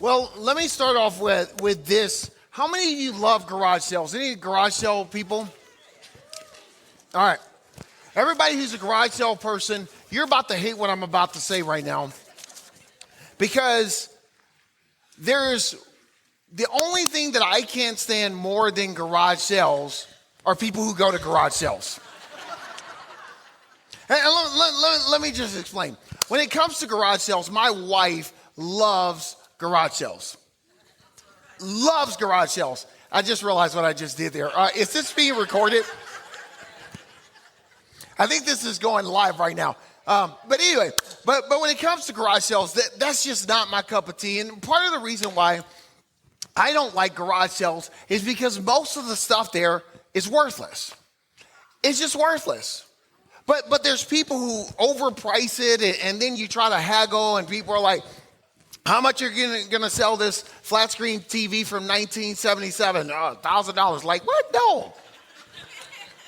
Well, let me start off with this. How many of you love garage sales? Any garage sale people? All right. Everybody who's a garage sale person, you're about to hate what I'm about to say right now. Because there's the only thing that I can't stand more than garage sales are people who go to garage sales. And let me just explain. When it comes to garage sales, my wife loves garage sales. Loves garage sales. I just realized what I just did there. Is this being recorded? I think this is going live right now. But anyway, but when it comes to garage sales, that's just not my cup of tea. And part of the reason why I don't like garage sales is because most of the stuff there is worthless. It's just worthless. But there's people who overprice it, and then you try to haggle, and people are like, how much are you going to sell this flat screen TV from 1977? $1,000. Like, what? No.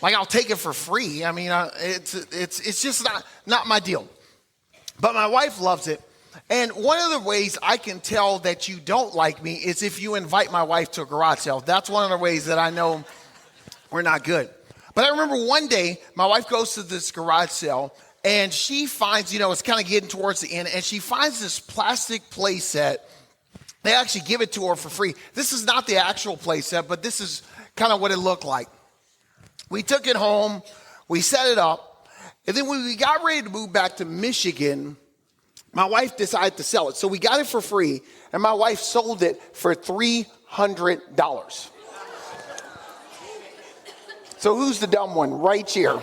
Like, I'll take it for free. I mean, it's just not my deal. But my wife loves it. And one of the ways I can tell that you don't like me is if you invite my wife to a garage sale. That's one of the ways that I know we're not good. But I remember one day, my wife goes to this garage sale, and she finds, it's kind of getting towards the end, and she finds this plastic play set. They actually give it to her for free. This is not the actual play set, but this is kind of what it looked like. We took it home, we set it up, and then when we got ready to move back to Michigan, my wife decided to sell it. So we got it for free, and my wife sold it for $300. So who's the dumb one? Right here.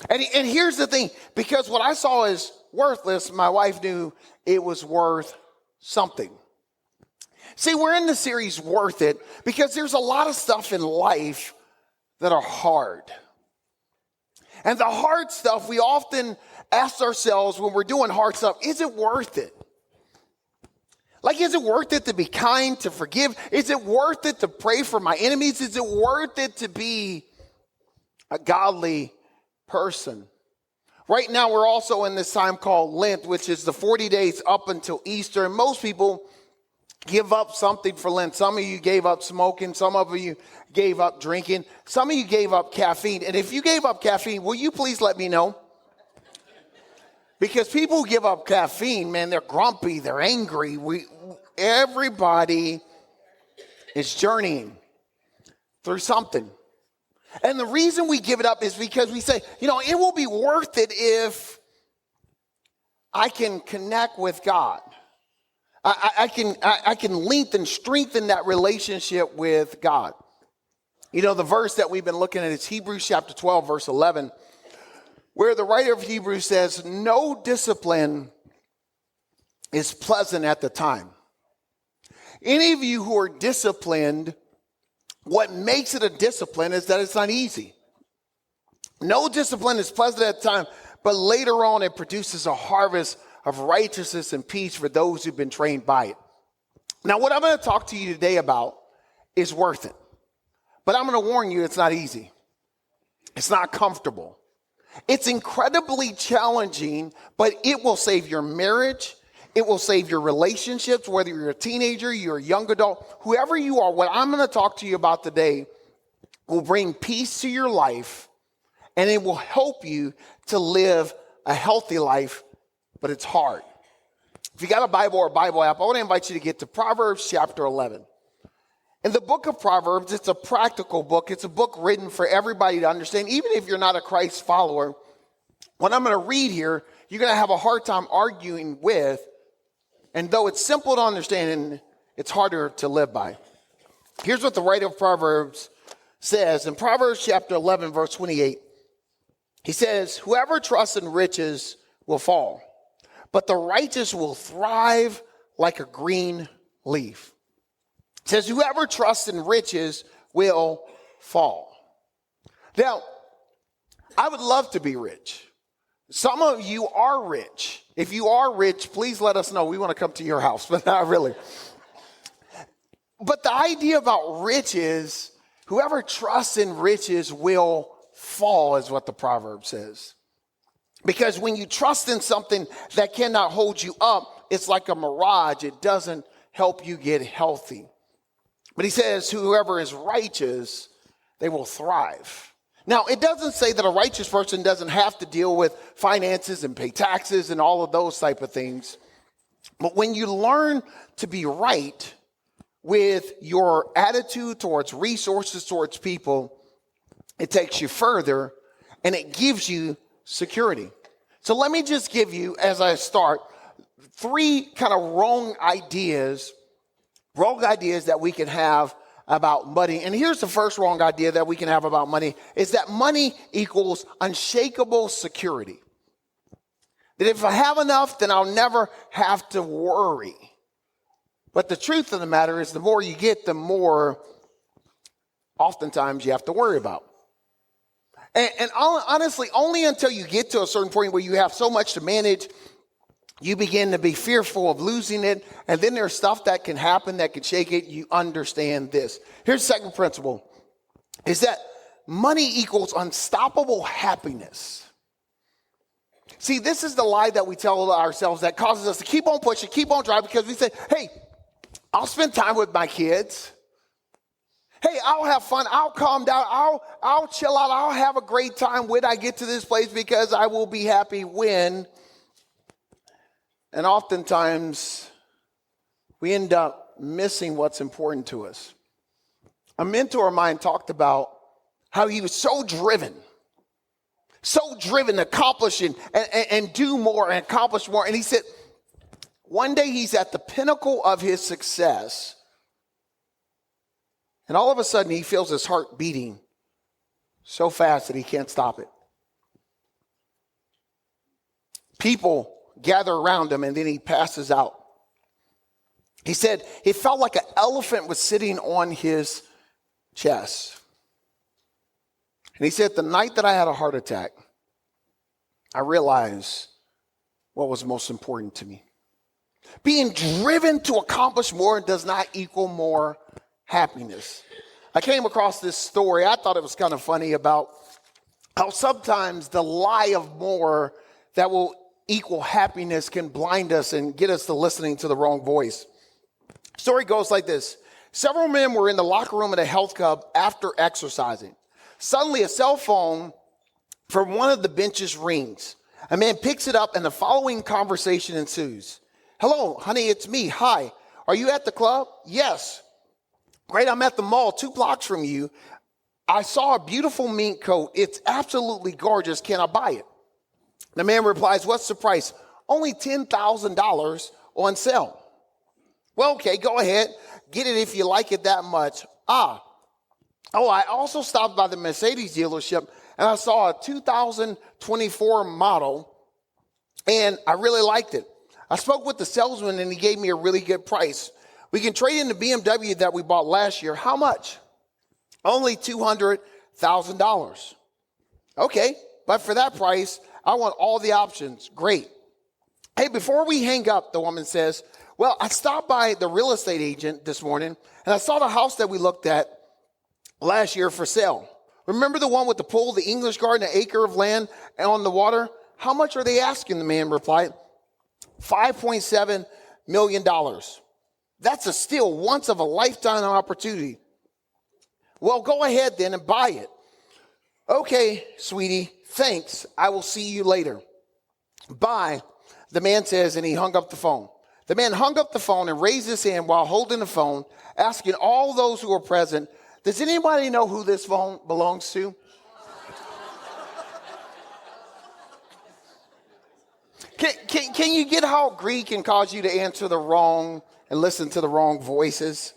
And here's the thing, because what I saw is worthless, my wife knew it was worth something. See, we're in the series Worth It because there's a lot of stuff in life that are hard. And the hard stuff, we often ask ourselves when we're doing hard stuff, is it worth it? Like, is it worth it to be kind, to forgive? Is it worth it to pray for my enemies? Is it worth it to be a godly person? Right now, we're also in this time called Lent, which is the 40 days up until Easter. And most people give up something for Lent. Some of you gave up smoking. Some of you gave up drinking. Some of you gave up caffeine. And if you gave up caffeine, will you please let me know? Because people who give up caffeine, man, they're grumpy, they're angry. Everybody is journeying through something. And the reason we give it up is because we say, it will be worth it if I can connect with God. I can lengthen and strengthen that relationship with God. The verse that we've been looking at is Hebrews chapter 12, verse 11. Where the writer of Hebrews says, no discipline is pleasant at the time. Any of you who are disciplined, what makes it a discipline is that it's not easy. No discipline is pleasant at the time, but later on it produces a harvest of righteousness and peace for those who've been trained by it. Now, what I'm going to talk to you today about is worth it. But I'm going to warn you, it's not easy. It's not comfortable. It's incredibly challenging, but it will save your marriage. It will save your relationships, whether you're a teenager, you're a young adult, whoever you are. What I'm going to talk to you about today will bring peace to your life, and it will help you to live a healthy life, but it's hard. If you got a Bible or a Bible app, I want to invite you to get to Proverbs chapter 11. In the book of Proverbs, it's a practical book. It's a book written for everybody to understand, even if you're not a Christ follower. What I'm going to read here, you're going to have a hard time arguing with, and though it's simple to understand, it's harder to live by. Here's what the writer of Proverbs says in Proverbs chapter 11, verse 28. He says, whoever trusts in riches will fall, but the righteous will thrive like a green leaf. It says, whoever trusts in riches will fall. Now, I would love to be rich. Some of you are rich. If you are rich, please let us know. We want to come to your house, but not really. But the idea about riches, whoever trusts in riches will fall, is what the proverb says. Because when you trust in something that cannot hold you up, it's like a mirage. It doesn't help you get healthy. But he says, whoever is righteous, they will thrive. Now, it doesn't say that a righteous person doesn't have to deal with finances and pay taxes and all of those type of things. But when you learn to be right with your attitude towards resources, towards people, it takes you further and it gives you security. So let me just give you, as I start, 3 kind of wrong ideas that we can have about money. And here's the first wrong idea that we can have about money, is that money equals unshakable security. That if I have enough, then I'll never have to worry. But the truth of the matter is, the more you get, the more oftentimes you have to worry about. And honestly, only until you get to a certain point where you have so much to manage, you begin to be fearful of losing it. And then there's stuff that can happen that can shake it. You understand this. Here's the second principle, is that money equals unstoppable happiness. See, this is the lie that we tell ourselves that causes us to keep on pushing, keep on driving, because we say, hey, I'll spend time with my kids. Hey, I'll have fun. I'll calm down. I'll chill out. I'll have a great time when I get to this place because I will be happy when. And oftentimes we end up missing what's important to us. A mentor of mine talked about how he was so driven to accomplish and do more and accomplish more. And he said, one day he's at the pinnacle of his success, and all of a sudden he feels his heart beating so fast that he can't stop it. People gather around him and then he passes out. He said it felt like an elephant was sitting on his chest. And he said, the night that I had a heart attack, I realized what was most important to me. Being driven to accomplish more does not equal more happiness. I came across this story. I thought it was kind of funny about how sometimes the lie of more that will equal happiness can blind us and get us to listening to the wrong voice. Story goes like this. Several men were in the locker room at a health club after exercising. Suddenly, a cell phone from one of the benches rings. A man picks it up and the following conversation ensues. Hello, honey, it's me. Hi. Are you at the club? Yes. Great, I'm at the mall 2 blocks from you. I saw a beautiful mink coat. It's absolutely gorgeous. Can I buy it? The man replies, what's the price? Only $10,000 on sale. Well, okay, go ahead. Get it if you like it that much. I also stopped by the Mercedes dealership and I saw a 2024 model and I really liked it. I spoke with the salesman and he gave me a really good price. We can trade in the BMW that we bought last year. How much? Only $200,000. Okay, but for that price, I want all the options. Great. Hey, before we hang up, the woman says, well, I stopped by the real estate agent this morning and I saw the house that we looked at last year for sale. Remember the one with the pool, the English garden, an acre of land on the water? How much are they asking? The man replied, $5.7 million. That's a steal, once of a lifetime opportunity. Well, go ahead then and buy it. Okay, sweetie, thanks. I will see you later. Bye, the man says, and he hung up the phone. The man hung up the phone and raised his hand while holding the phone, asking all those who were present, does anybody know who this phone belongs to? Can you get how greed can cause you to answer the wrong and listen to the wrong voices?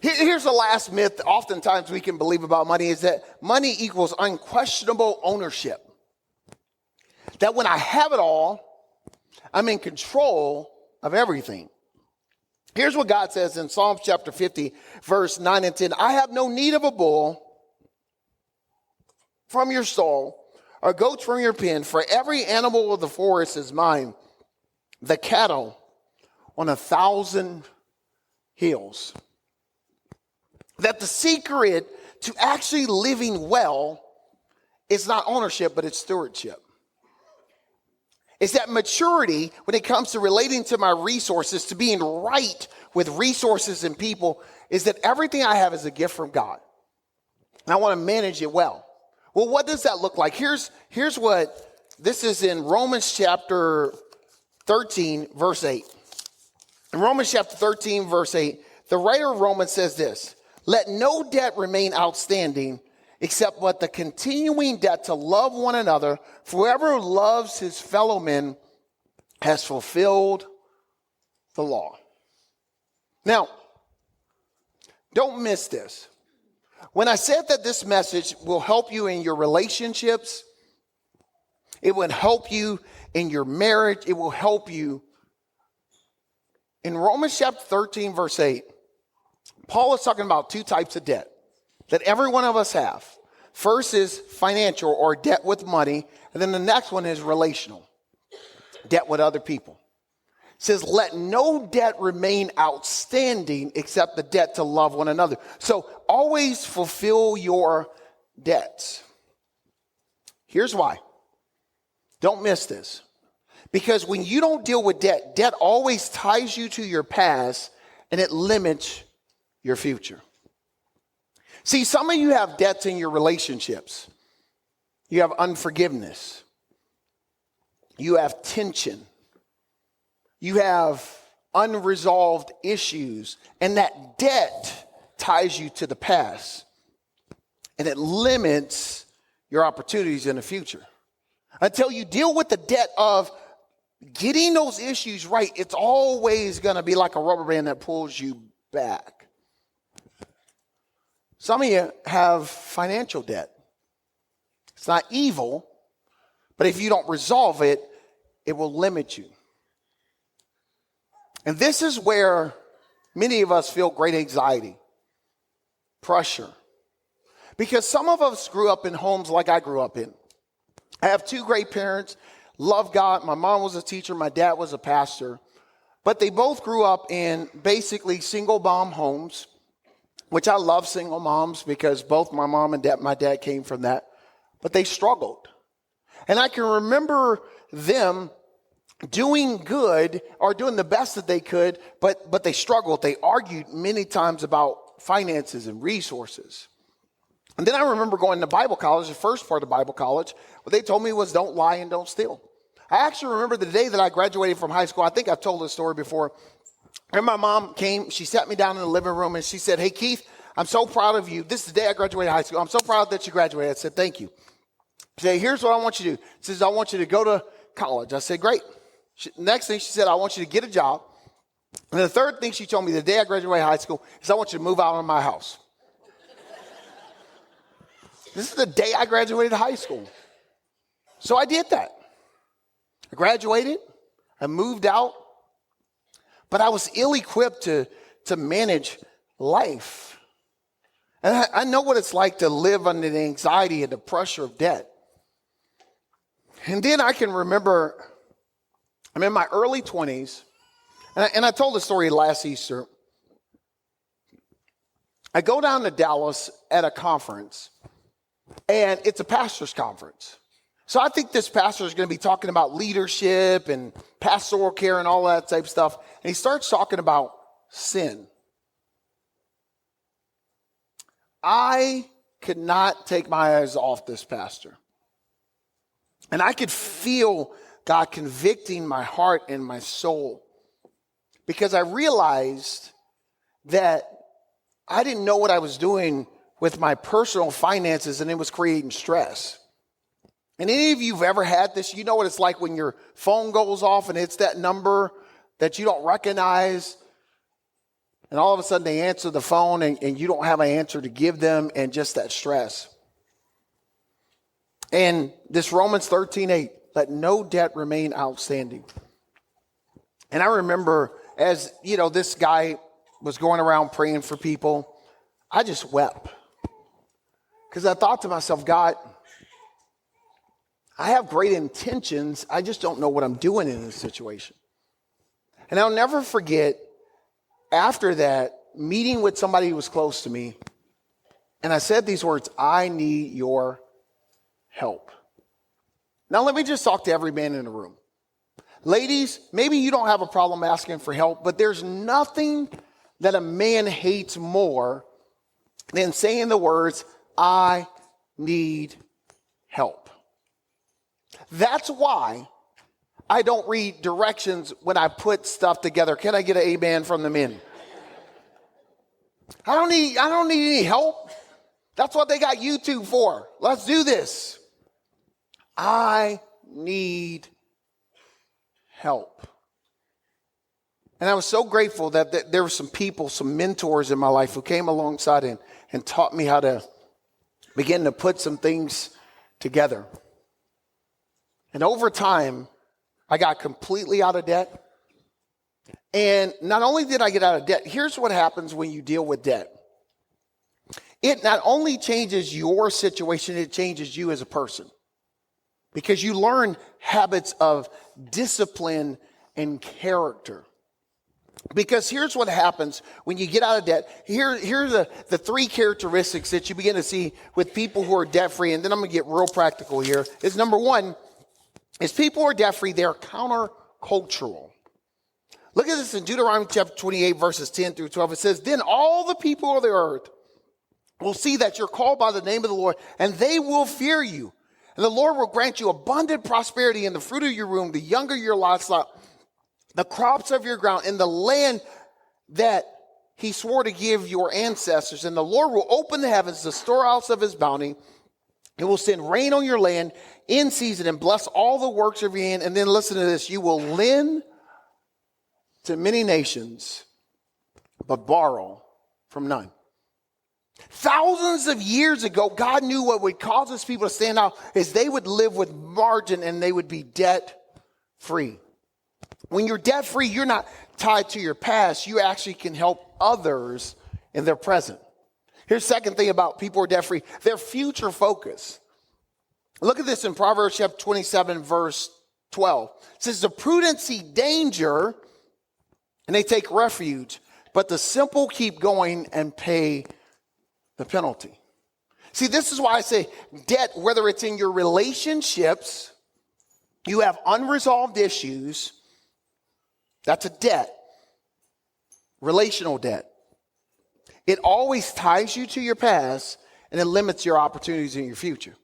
Here's the last myth oftentimes we can believe about money, is that money equals unquestionable ownership. That when I have it all, I'm in control of everything. Here's what God says in Psalms chapter 50, verse 9 and 10. I have no need of a bull from your stall or goats from your pen, for every animal of the forest is mine, the cattle on 1,000 hills. That the secret to actually living well is not ownership, but it's stewardship. is that maturity when it comes to relating to my resources, to being right with resources and people, is that everything I have is a gift from God. And I want to manage it well. Well, what does that look like? Here's what this is in Romans chapter 13, verse 8. In Romans chapter 13, verse 8, the writer of Romans says this: let no debt remain outstanding except but the continuing debt to love one another. For whoever loves his fellow men has fulfilled the law. Now, don't miss this. When I said that this message will help you in your relationships, it would help you in your marriage, it will help you. In Romans chapter 13, verse 8, Paul is talking about two types of debt that every one of us have. First is financial, or debt with money, and then the next one is relational, debt with other people. It says, let no debt remain outstanding except the debt to love one another. So always fulfill your debts. Here's why. Don't miss this. Because when you don't deal with debt, debt always ties you to your past and it limits your future. See, some of you have debts in your relationships. You have unforgiveness. You have tension. You have unresolved issues. And that debt ties you to the past. And it limits your opportunities in the future. Until you deal with the debt of getting those issues right, it's always going to be like a rubber band that pulls you back. Some of you have financial debt. It's not evil, but if you don't resolve it, it will limit you. And this is where many of us feel great anxiety, pressure. Because some of us grew up in homes like I grew up in. I have two great parents, love God. My mom was a teacher, my dad was a pastor. But they both grew up in basically single mom homes, which I love single moms because both my mom and my dad came from that. But they struggled. And I can remember them doing good or doing the best that they could, but they struggled. They argued many times about finances and resources. And then I remember going to Bible college, the first part of Bible college, what they told me was don't lie and don't steal. I actually remember the day that I graduated from high school. I think I've told this story before. And my mom came, she sat me down in the living room and she said, hey, Keith, I'm so proud of you. This is the day I graduated high school. I'm so proud that you graduated. I said, thank you. She said, here's what I want you to do. She says, I want you to go to college. I said, great. Next thing she said, I want you to get a job. And the third thing she told me the day I graduated high school is I want you to move out of my house. This is the day I graduated high school. So I did that. I graduated. I moved out. But I was ill-equipped to manage life. And I know what it's like to live under the anxiety and the pressure of debt. And then I can remember, I'm in my early 20s, and I told the story last Easter. I go down to Dallas at a conference, and it's a pastor's conference. So I think this pastor is going to be talking about leadership and pastoral care and all that type of stuff. And he starts talking about sin. I could not take my eyes off this pastor. And I could feel God convicting my heart and my soul. Because I realized that I didn't know what I was doing with my personal finances, and it was creating stress. And any of you who've ever had this, you know what it's like when your phone goes off and it's that number that you don't recognize. And all of a sudden they answer the phone and you don't have an answer to give them, and just that stress. And this Romans 13:8, let no debt remain outstanding. And I remember as, this guy was going around praying for people, I just wept. Because I thought to myself, God, I have great intentions. I just don't know what I'm doing in this situation. And I'll never forget, after that, meeting with somebody who was close to me. And I said these words, I need your help. Now let me just talk to every man in the room. Ladies, maybe you don't have a problem asking for help, but there's nothing that a man hates more than saying the words, I need help. That's why I don't read directions when I put stuff together. Can I get an amen from the men? I don't need any help. That's what they got YouTube for. Let's do this. I need help. And I was so grateful that there were some people, some mentors in my life who came alongside and taught me how to begin to put some things together. And over time, I got completely out of debt. And not only did I get out of debt, here's what happens when you deal with debt. It not only changes your situation, it changes you as a person. Because you learn habits of discipline and character. Because here's what happens when you get out of debt. Here are the three characteristics that you begin to see with people who are debt-free. And then I'm going to get real practical here. Is number one, is people who are debt-free, they're countercultural. Look at this in Deuteronomy chapter 28, verses 10 through 12. It says, then all the people of the earth will see that you're called by the name of the Lord, and they will fear you. And the Lord will grant you abundant prosperity in the fruit of your womb, the young of your livestock, the crops of your ground, in the land that he swore to give your ancestors. And the Lord will open the heavens, the storehouse of his bounty. He will send rain on your land in season and bless all the works of your hand. And then listen to this. You will lend to many nations, but borrow from none. Thousands of years ago, God knew what would cause his people to stand out is they would live with margin and they would be debt-free. When you're debt-free, you're not tied to your past. You actually can help others in their present. Here's the second thing about people who are debt-free. They're future focused. Look at this in Proverbs chapter 27, verse 12. It says, the prudent see danger and they take refuge, but the simple keep going and pay the penalty. See, this is why I say debt, whether it's in your relationships, you have unresolved issues, that's a debt, relational debt. It always ties you to your past and it limits your opportunities in your future.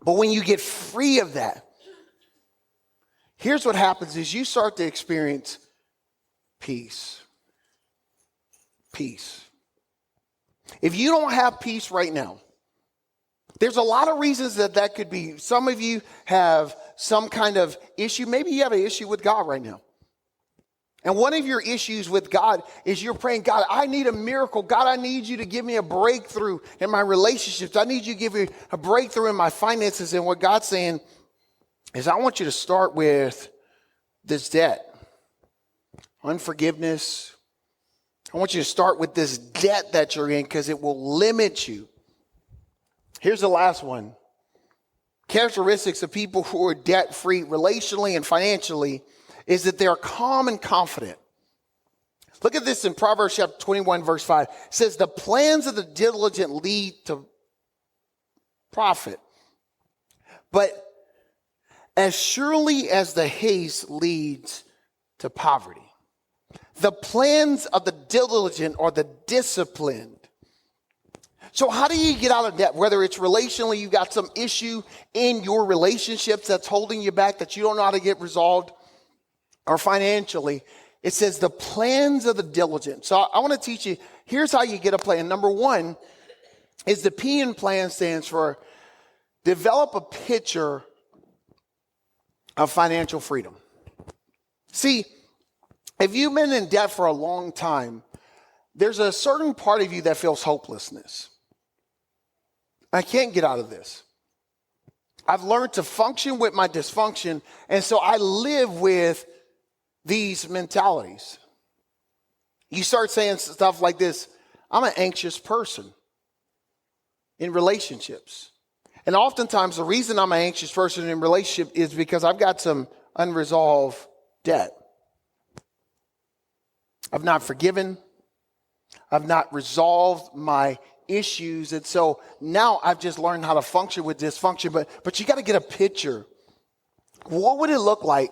But when you get free of that, here's what happens is you start to experience peace. Peace. If you don't have peace right now, there's a lot of reasons that could be. Some of you have some kind of issue. Maybe you have an issue with God right now. And one of your issues with God is you're praying, God, I need a miracle. God, I need you to give me a breakthrough in my relationships. I need you to give me a breakthrough in my finances. And what God's saying is I want you to start with this debt, unforgiveness. I want you to start with this debt that you're in because it will limit you. Here's the last one. Characteristics of people who are debt-free relationally and financially is that they're calm and confident. Look at this in Proverbs chapter 21, verse 5. It says, the plans of the diligent lead to profit, but as surely as the haste leads to poverty. The plans of the diligent or the disciplined. So how do you get out of debt? Whether it's relationally, you got some issue in your relationships that's holding you back that you don't know how to get resolved, or financially, it says the plans of the diligent. So I want to teach you, here's how you get a plan. Number one is the P in plan stands for develop a picture of financial freedom. See, if you've been in debt for a long time, there's a certain part of you that feels hopelessness. I can't get out of this. I've learned to function with my dysfunction, and so I live with these mentalities. You start saying stuff like this, I'm an anxious person in relationships. And oftentimes the reason I'm an anxious person in relationship is because I've got some unresolved debt. I've not forgiven. I've not resolved my issues. And so now I've just learned how to function with dysfunction. But you got to get a picture. What would it look like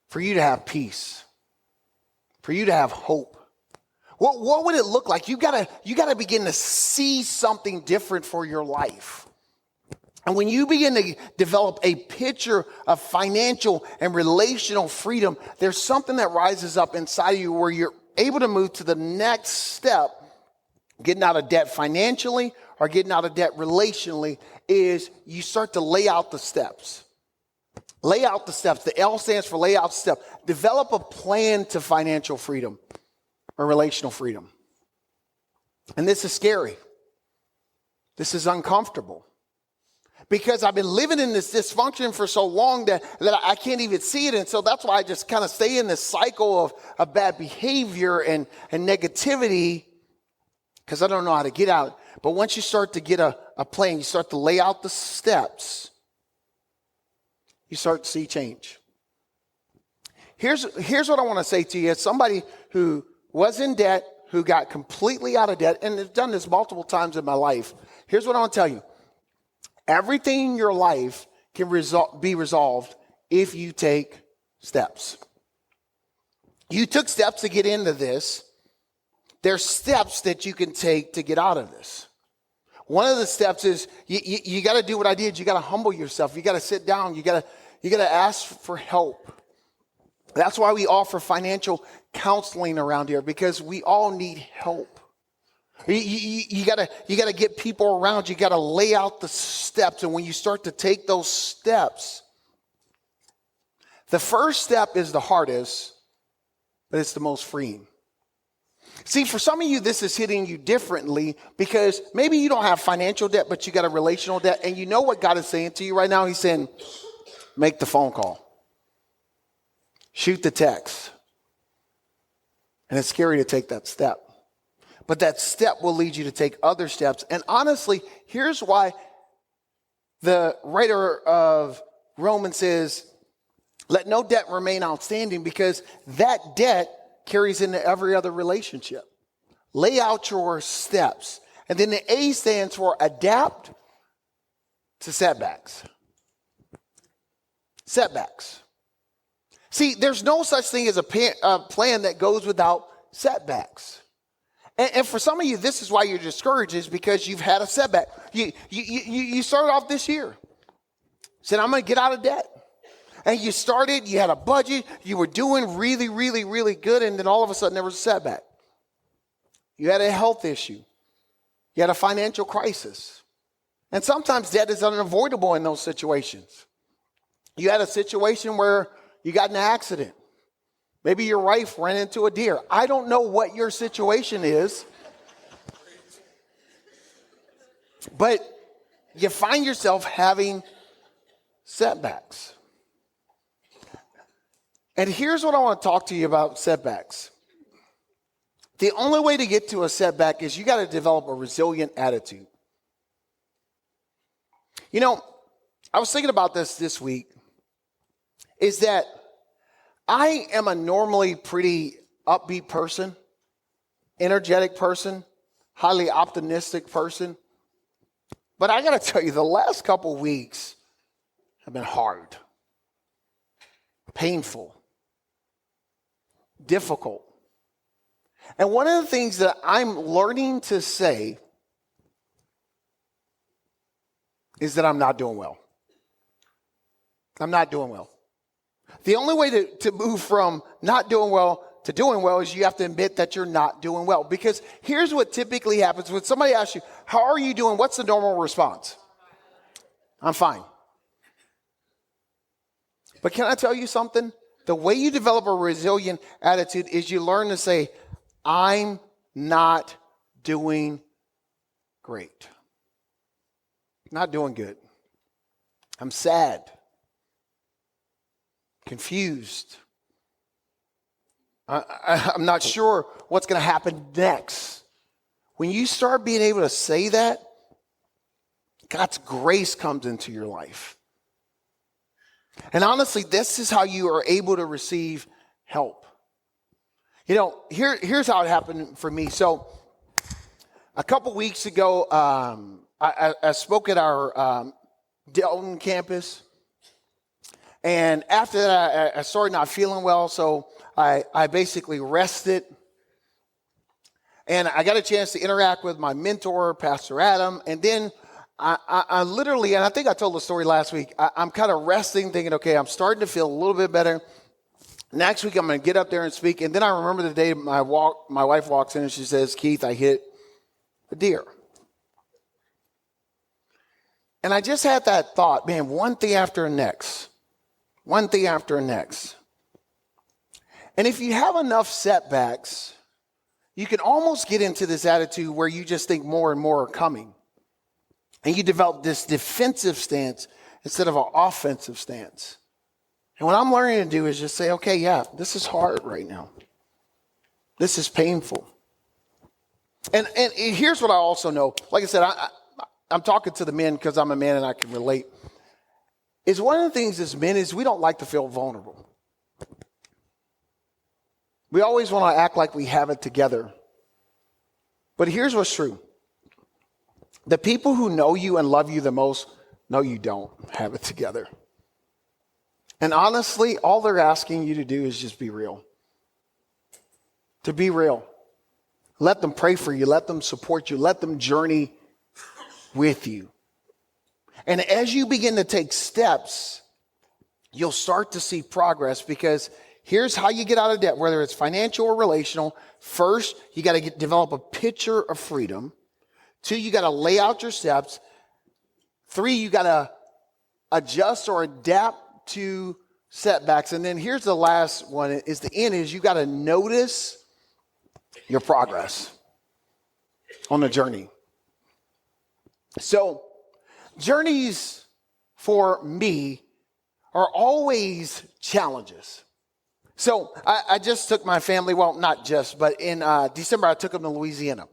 for you to have peace, for you to have hope? What would it look like? You gotta begin to see something different for your life. And when you begin to develop a picture of financial and relational freedom, there's something that rises up inside of you where you're able to move to the next step, getting out of debt financially or getting out of debt relationally, is you start to lay out the steps. Lay out the steps. The L stands for lay out step. Develop a plan to financial freedom or relational freedom. And this is scary. This is uncomfortable. Because I've been living in this dysfunction for so long that I can't even see it. And so that's why I just kind of stay in this cycle of bad behavior and negativity, because I don't know how to get out. But once you start to get a plan, you start to lay out the steps, you start to see change. Here's what I want to say to you. As somebody who was in debt, who got completely out of debt, and have done this multiple times in my life, here's what I want to tell you. Everything in your life can be resolved if you take steps. You took steps to get into this. There's steps that you can take to get out of this. One of the steps is you got to do what I did. You got to humble yourself. You got to sit down. You got to ask for help. That's why we offer financial counseling around here, because we all need help. You gotta get people around. You gotta lay out the steps, and when you start to take those steps, the first step is the hardest, but it's the most freeing. See, for some of you, this is hitting you differently because maybe you don't have financial debt, but you got a relational debt, and you know what God is saying to you right now. He's saying, make the phone call, shoot the text, and it's scary to take that step. But that step will lead you to take other steps. And honestly, here's why the writer of Romans says, let no debt remain outstanding, because that debt carries into every other relationship. Lay out your steps. And then the A stands for adapt to setbacks. Setbacks. See, there's no such thing as a plan that goes without setbacks. And for some of you, this is why you're discouraged, is because you've had a setback. You started off this year, said, I'm going to get out of debt. And you started, you had a budget, you were doing really, really, really good, and then all of a sudden there was a setback. You had a health issue. You had a financial crisis. And sometimes debt is unavoidable in those situations. You had a situation where you got in an accident. Maybe your wife ran into a deer. I don't know what your situation is, but you find yourself having setbacks. And here's what I want to talk to you about setbacks. The only way to get to a setback is you got to develop a resilient attitude. You know, I was thinking about this week, is that I am a normally pretty upbeat person, energetic person, highly optimistic person. But I got to tell you, the last couple of weeks have been hard, painful, difficult. And one of the things that I'm learning to say is that I'm not doing well. I'm not doing well. The only way to move from not doing well to doing well is you have to admit that you're not doing well. Because here's what typically happens when somebody asks you, how are you doing? What's the normal response? I'm fine. But can I tell you something? The way you develop a resilient attitude is you learn to say, I'm not doing great. Not doing good. I'm sad. Confused. I'm not sure what's going to happen next. When you start being able to say that, God's grace comes into your life. And honestly, this is how you are able to receive help. You know, here's how it happened for me. So a couple weeks ago, I spoke at our Delton campus. And after that, I started not feeling well, so I basically rested. And I got a chance to interact with my mentor, Pastor Adam. And then I literally, and I think I told the story last week, I'm kind of resting, thinking, okay, I'm starting to feel a little bit better. Next week, I'm going to get up there and speak. And then I remember the day my wife walks in and she says, Keith, I hit a deer. And I just had that thought, man, one thing after the next. One thing after the next. And if you have enough setbacks, you can almost get into this attitude where you just think more and more are coming. And you develop this defensive stance instead of an offensive stance. And what I'm learning to do is just say, okay, yeah, this is hard right now. This is painful. And here's what I also know. Like I said, I'm talking to the men because I'm a man and I can relate. Is one of the things as men is we don't like to feel vulnerable. We always want to act like we have it together. But here's what's true. The people who know you and love you the most know you don't have it together. And honestly, all they're asking you to do is just be real. To be real. Let them pray for you. Let them support you. Let them journey with you. And as you begin to take steps, you'll start to see progress, because here's how you get out of debt, whether it's financial or relational. First, you got to develop a picture of freedom. 2, you got to lay out your steps. 3, you got to adjust or adapt to setbacks. And then here's the last one, is the end is you got to notice your progress on the journey. So journeys for me are always challenges. So I just took my family, well, not just, but in December, I took them to Louisiana.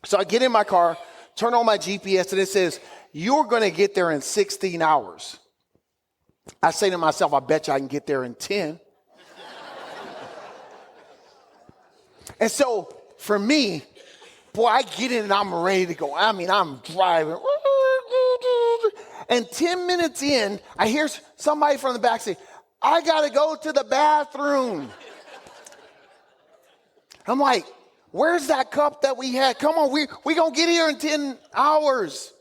So I get in my car, turn on my GPS, and it says, you're going to get there in 16 hours. I say to myself, I bet you I can get there in 10. And so for me, boy, I get in and I'm ready to go. I mean, I'm driving. And 10 minutes in, I hear somebody from the back say, I got to go to the bathroom. I'm like, where's that cup that we had? Come on, we going to get here in 10 hours.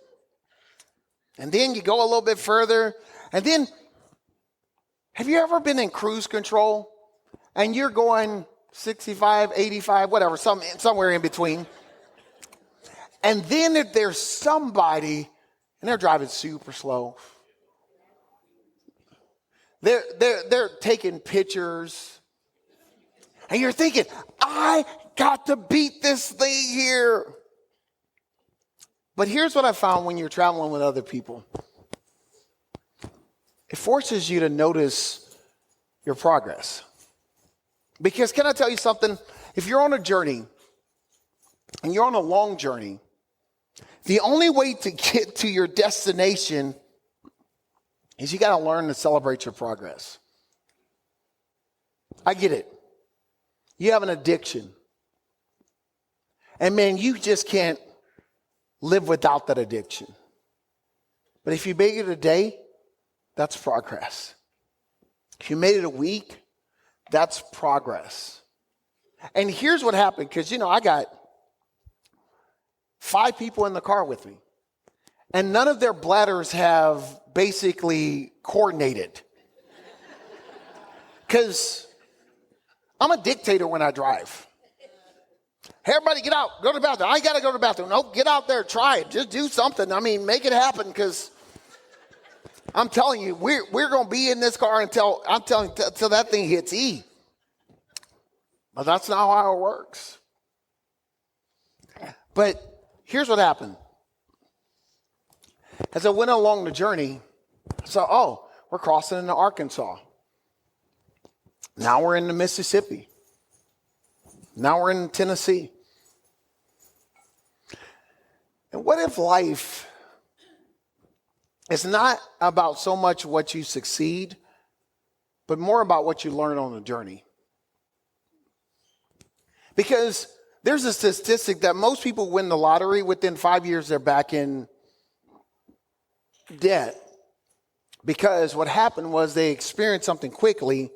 And then you go a little bit further. And then, have you ever been in cruise control and you're going 65, 85, whatever, somewhere in between? And then if there's somebody, and they're driving super slow, they're taking pictures, and you're thinking, I got to beat this thing here. But here's what I found when you're traveling with other people. It forces you to notice your progress. Because can I tell you something? If you're on a journey, and you're on a long journey, the only way to get to your destination is you got to learn to celebrate your progress. I get it. You have an addiction. And man, you just can't live without that addiction. But if you made it a day, that's progress. If you made it a week, that's progress. And here's what happened, because, I got 5 people in the car with me, and none of their bladders have basically coordinated. Because I'm a dictator when I drive. Hey, everybody get out, go to the bathroom. I got to go to the bathroom. Nope, get out there, try it. Just do something. I mean, make it happen, because I'm telling you, we're going to be in this car until that thing hits E. But that's not how it works. But here's what happened. As I went along the journey, I saw, we're crossing into Arkansas. Now we're in the Mississippi. Now we're in Tennessee. And what if life is not about so much what you succeed, but more about what you learn on the journey? Because there's a statistic that most people win the lottery, within 5 years they're back in debt. Because what happened was they experienced something quickly,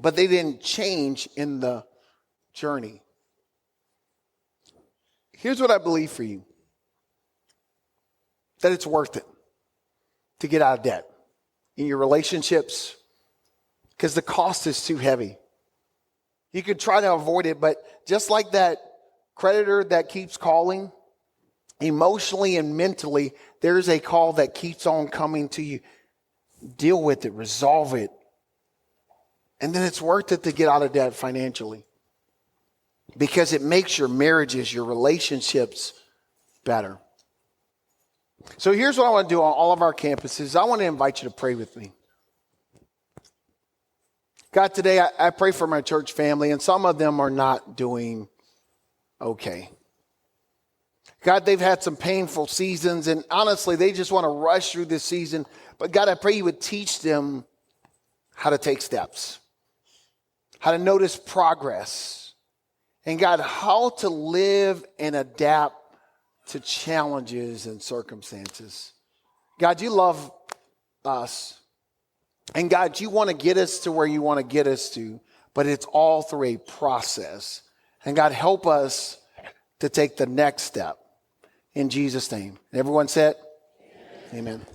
but they didn't change in the journey. Here's what I believe for you. That it's worth it to get out of debt in your relationships because the cost is too heavy. You could try to avoid it, but just like that creditor that keeps calling, emotionally and mentally, there's a call that keeps on coming to you. Deal with it, resolve it. And then it's worth it to get out of debt financially because it makes your marriages, your relationships better. So here's what I want to do on all of our campuses. I want to invite you to pray with me. God, today I pray for my church family, and some of them are not doing okay. God, they've had some painful seasons, and honestly, they just want to rush through this season. But God, I pray you would teach them how to take steps, how to notice progress, and God, how to live and adapt to challenges and circumstances. God, you love us. And God, you want to get us to where you want to get us to, but it's all through a process. And God, help us to take the next step. In Jesus' name. Everyone said, amen.